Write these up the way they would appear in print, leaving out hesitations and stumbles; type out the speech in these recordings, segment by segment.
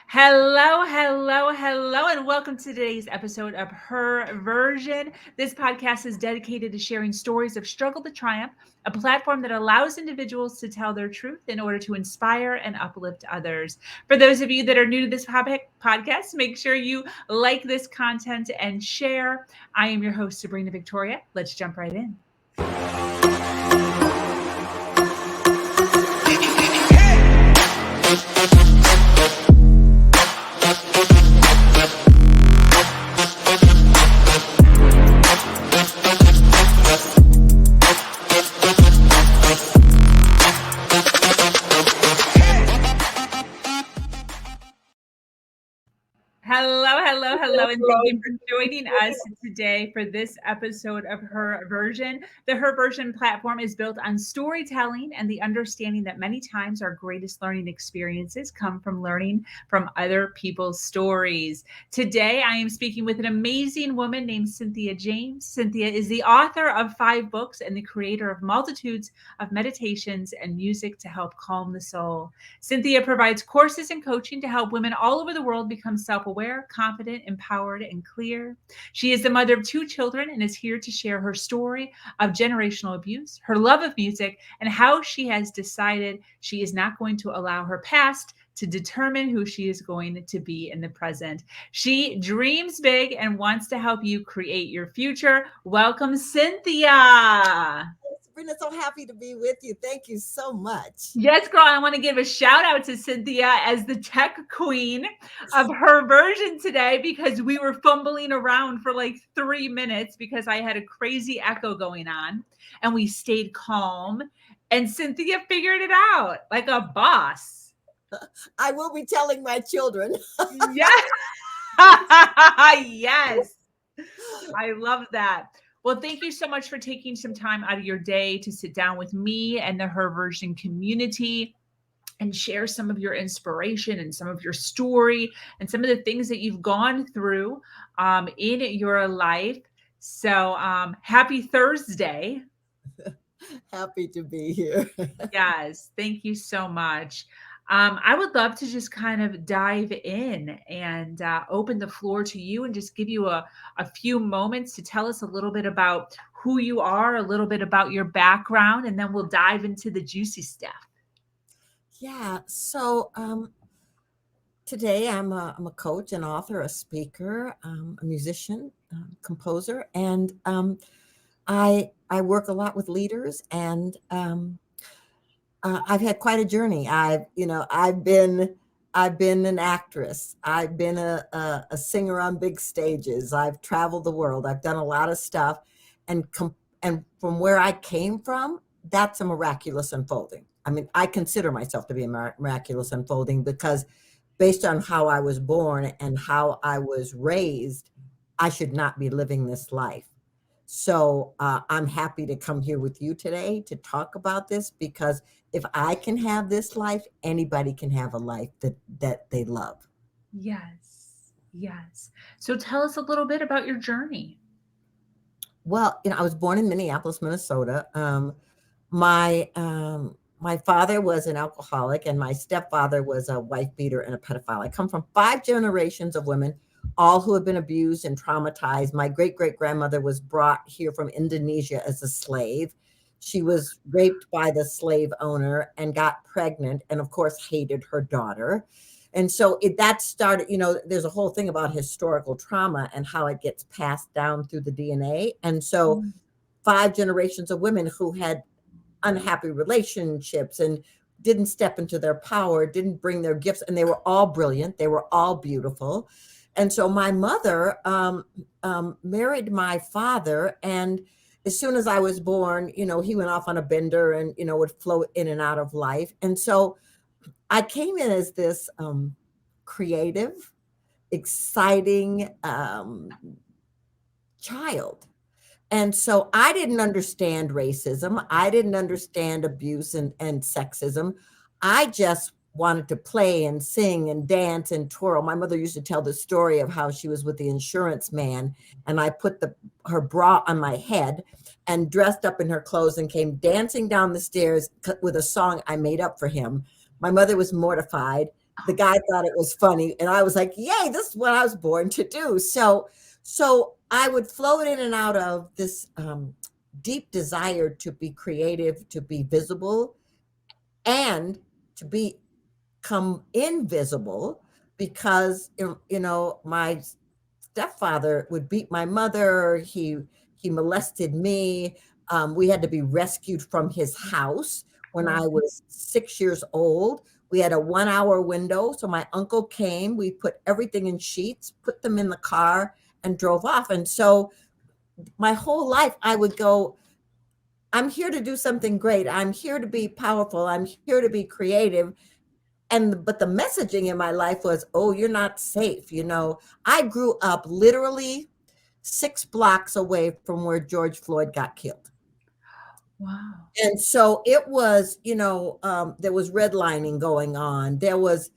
Hello, hello, hello, and welcome to today's episode of Her Version. This podcast is dedicated to sharing stories of struggle to triumph, a platform that allows individuals to tell their truth in order to inspire and uplift others. For those of you that are new to this podcast, make sure you like this content and share. I am your host, Sabrina Victoria. Let's jump right in. Hello, and thank you for joining us today for this episode of Her Version. The Her Version platform is built on storytelling and the understanding that many times our greatest learning experiences come from learning from other people's stories. Today, I am speaking with an amazing woman named Cynthia James. Cynthia is the author of 5 books and the creator of multitudes of meditations and music to help calm the soul. Cynthia provides courses and coaching to help women all over the world become self-aware, confident, empowered, and clear. She is the mother of 2 children and is here to share her story of generational abuse, her love of music, and how she has decided she is not going to allow her past to determine who she is going to be in the present. She dreams big and wants to help you create your future. Welcome, Cynthia. Sabrina, so happy to be with you. Thank you so much. Yes, girl. I want to give a shout out to Cynthia as the tech queen of Her Version today because we were fumbling around for like 3 minutes because I had a crazy echo going on and we stayed calm and Cynthia figured it out like a boss. I will be telling my children. Yes. Yes. I love that. Well, thank you so much for taking some time out of your day to sit down with me and the Her Version community and share some of your inspiration and some of your story and some of the things that you've gone through in your life. So happy Thursday. Happy to be here. Yes, thank you so much. I would love to just kind of dive in and open the floor to you and just give you a few moments to tell us a little bit about who you are, a little bit about your background, and then we'll dive into the juicy stuff. Yeah. So today I'm a coach, an author, a speaker, a musician, composer, and I work a lot with leaders, and I've had quite a journey. I've been an actress. I've been a singer on big stages. I've traveled the world. I've done a lot of stuff, and from where I came from, that's a miraculous unfolding. I mean, I consider myself to be a miraculous unfolding because based on how I was born and how I was raised, I should not be living this life. So I'm happy to come here with you today to talk about this because if I can have this life, anybody can have a life that they love. Yes, yes. So tell us a little bit about your journey. Well, I was born in Minneapolis, Minnesota. My father was an alcoholic and my stepfather was a wife beater and a pedophile. I come from 5 generations of women, all who have been abused and traumatized. My great-great-grandmother was brought here from Indonesia as a slave. She was raped by the slave owner and got pregnant and, of course, hated her daughter. And so that started, there's a whole thing about historical trauma and how it gets passed down through the DNA. And so 5 generations of women who had unhappy relationships and didn't step into their power, didn't bring their gifts, and they were all brilliant. They were all beautiful. And so my mother married my father, and as soon as I was born, he went off on a bender and, would float in and out of life. And so I came in as this creative, exciting child. And so I didn't understand racism. I didn't understand abuse and sexism. I just wanted to play and sing and dance and twirl. My mother used to tell the story of how she was with the insurance man and I put her bra on my head and dressed up in her clothes and came dancing down the stairs with a song I made up for him. My mother was mortified. The guy thought it was funny, and I was like, "Yay, this is what I was born to do." So I would float in and out of this deep desire to be creative, to be visible, and to become invisible because my stepfather would beat my mother. He molested me. We had to be rescued from his house when I was 6 years old. We had a 1 hour window. So my uncle came, we put everything in sheets, put them in the car, and drove off. And so my whole life I would go, I'm here to do something great. I'm here to be powerful. I'm here to be creative. But the messaging in my life was, oh, you're not safe. I grew up literally 6 blocks away from where George Floyd got killed. Wow. And so it was, there was redlining going on. It was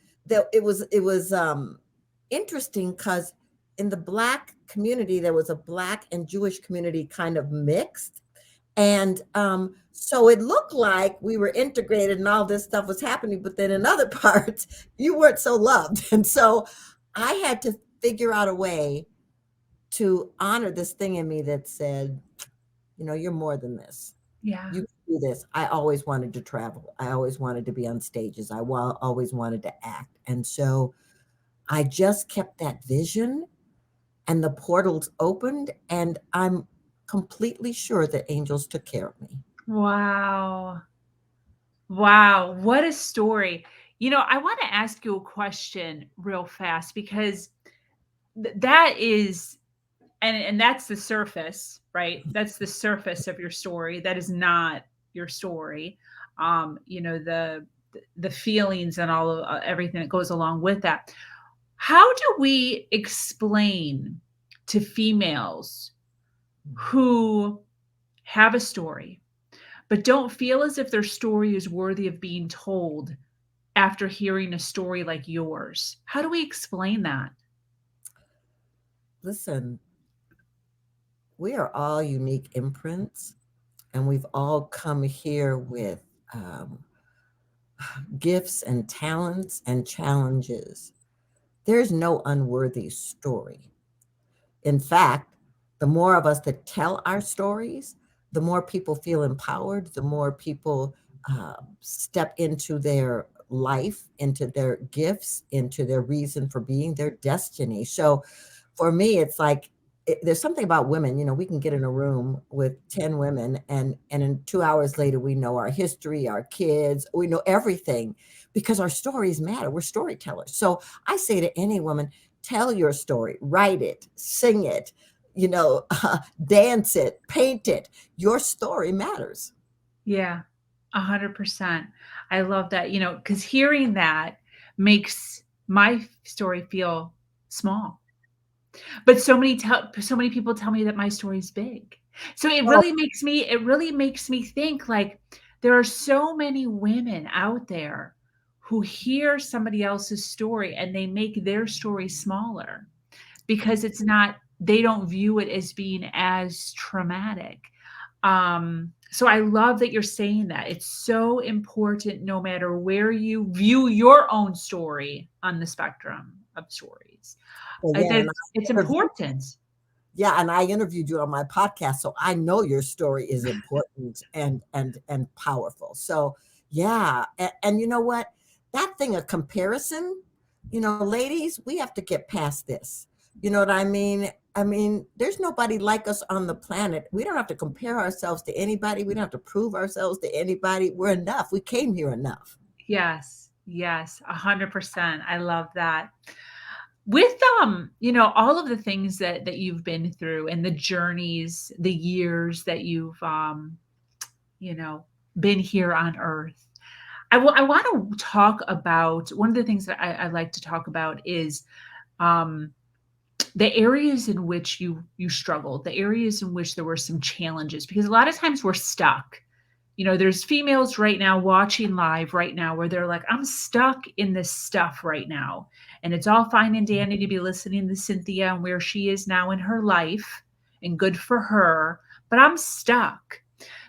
interesting because in the Black community, there was a Black and Jewish community kind of mixed. And so it looked like we were integrated and all this stuff was happening, but then in other parts, you weren't so loved. And so I had to figure out a way to honor this thing in me that said, you're more than this. Yeah. You can do this. I always wanted to travel. I always wanted to be on stages. Always wanted to act. And so I just kept that vision, and the portals opened, and I'm completely sure that angels took care of me. Wow. Wow. What a story. I want to ask you a question real fast because that is, and that's the surface, right? That's the surface of your story. That is not your story. The feelings and all of everything that goes along with that. How do we explain to females who have a story, but don't feel as if their story is worthy of being told after hearing a story like yours? How do we explain that? Listen, we are all unique imprints, and we've all come here with gifts and talents and challenges. There's no unworthy story. In fact, the more of us that tell our stories, the more people feel empowered, the more people step into their life, into their gifts, into their reason for being, their destiny. So for me, it's like there's something about women. We can get in a room with 10 women, and in 2 hours later, we know our history, our kids, we know everything because our stories matter. We're storytellers. So I say to any woman, tell your story, write it, sing it, dance it, paint it. Your story matters. Yeah, 100%. I love that, because hearing that makes my story feel small. But so many people tell me that my story is big. So it Well, really makes me think, like, there are so many women out there who hear somebody else's story and they make their story smaller because they don't view it as being as traumatic. So I love that you're saying that. It's so important no matter where you view your own story on the spectrum of stories. yeah, It's important. yeah, and I interviewed you on my podcast, so I know your story is important and powerful. So yeah, and you know what? That thing of comparison, ladies, we have to get past this. You know what I mean? I mean, there's nobody like us on the planet. We don't have to compare ourselves to anybody. We don't have to prove ourselves to anybody. We're enough. We came here enough. Yes, yes, 100%. I love that. With all of the things that you've been through and the journeys, the years that you've you know, been here on earth. I want to talk about one of the things that I like to talk about is um the areas in which you struggled, the areas in which there were some challenges, because a lot of times we're stuck. There's females right now watching live right now where they're like, I'm stuck in this stuff right now. And it's all fine and dandy to be listening to Cynthia and where she is now in her life, and good for her, but I'm stuck.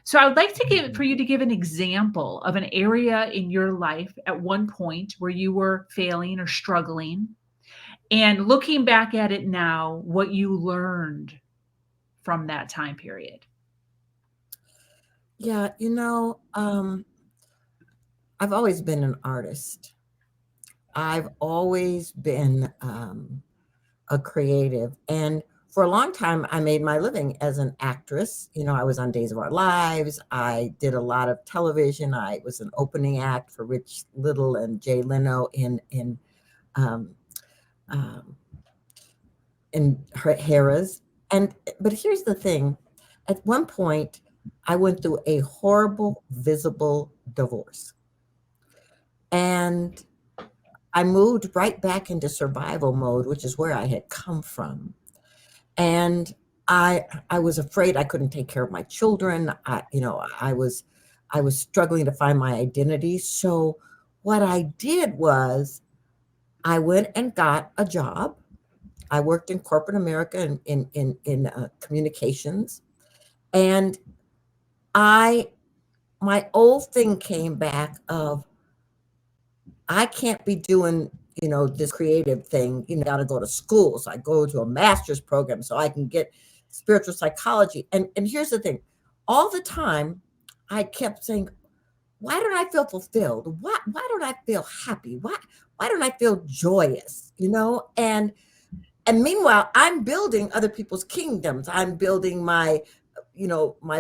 So I would like for you to give an example of an area in your life at one point where you were failing or struggling, and looking back at it now, what you learned from that time period. Yeah, I've always been an artist. I've always been a creative. And for a long time, I made my living as an actress. I was on Days of Our Lives. I did a lot of television. I was an opening act for Rich Little and Jay Leno um, um, in Harrah's. But here's the thing: at one point, I went through a horrible, visible divorce, and I moved right back into survival mode, which is where I had come from. And I was afraid I couldn't take care of my children. I was struggling to find my identity. So what I did was I went and got a job. I worked in corporate America in communications, and I my old thing came back of I can't be doing, this creative thing, got to go to school. So I go to a master's program so I can get spiritual psychology. And here's the thing, all the time I kept saying, why don't I feel fulfilled? Why don't I feel happy? Why don't I feel joyous? And meanwhile, I'm building other people's kingdoms. I'm building my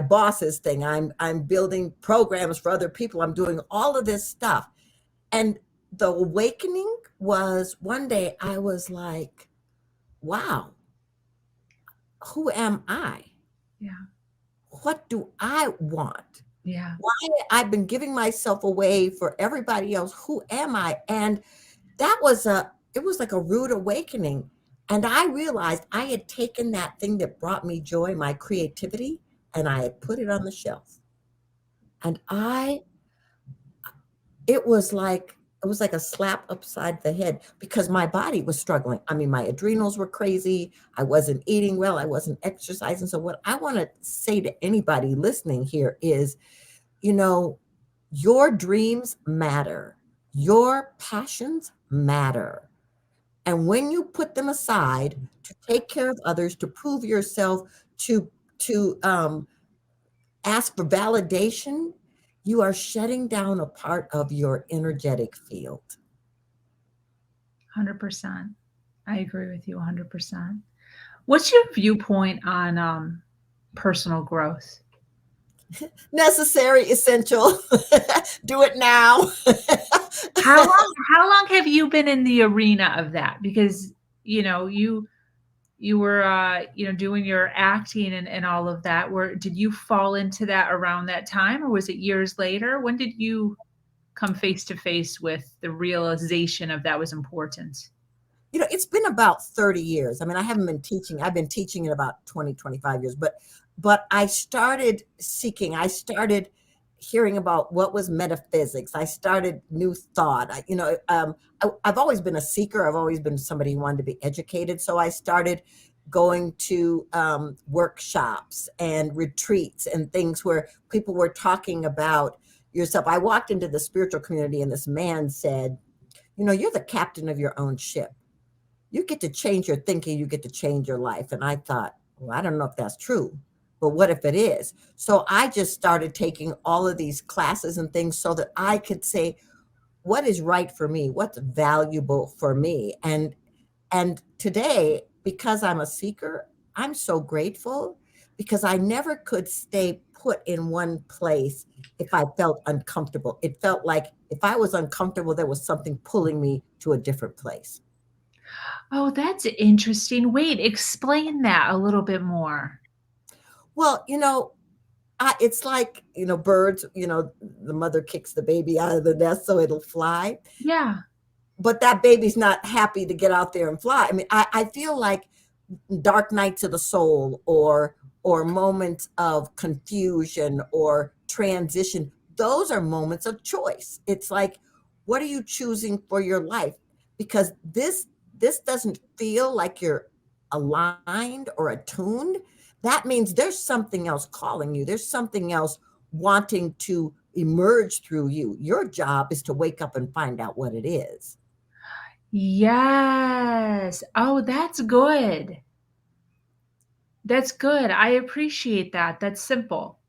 boss's thing. I'm building programs for other people. I'm doing all of this stuff. And the awakening was one day I was like, wow, who am I? Yeah. What do I want? Yeah. Why I've been giving myself away for everybody else. Who am I? And it was like a rude awakening. And I realized I had taken that thing that brought me joy, my creativity, and I had put it on the shelf. And it was like a slap upside the head because my body was struggling. I mean, my adrenals were crazy. I wasn't eating well. I wasn't exercising. So what I want to say to anybody listening here is, your dreams matter. Your passions matter. And when you put them aside to take care of others, to prove yourself, to ask for validation, you are shutting down a part of your energetic field. 100%. I agree with you 100%. What's your viewpoint on personal growth? Necessary, essential. Do it now. How long have you been in the arena of that? Because you were doing your acting and all of that. Where did you fall into that around that time, or was it years later? When did you come face to face with the realization of that was important? It's been about 30 years. I mean, I haven't been teaching. I've been teaching in about 20, 25 years, but I started seeking. I started hearing about what was metaphysics. I started new thought. I've always been a seeker. I've always been somebody who wanted to be educated. So I started going to workshops and retreats and things where people were talking about yourself. I walked into the spiritual community and this man said, you're the captain of your own ship. You get to change your thinking, you get to change your life. And I thought, well, I don't know if that's true, but what if it is? So I just started taking all of these classes and things so that I could say, what is right for me? What's valuable for me? And today, because I'm a seeker, I'm so grateful because I never could stay put in one place if I felt uncomfortable. It felt like if I was uncomfortable, there was something pulling me to a different place. Oh, that's interesting. Wait, explain that a little bit more. Well, it's like, birds, the mother kicks the baby out of the nest so it'll fly. Yeah. But that baby's not happy to get out there and fly. I mean, I feel like dark nights of the soul or moments of confusion or transition, those are moments of choice. It's like, what are you choosing for your life? Because this doesn't feel like you're aligned or attuned. that means there's something else calling you. There's something else wanting to emerge through you. Your job is to wake up and find out what it is. Yes. Oh, that's good. That's good. I appreciate that. That's simple.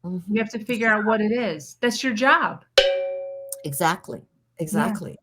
You have to figure out what it is. That's your job. Exactly. Yeah. Exactly.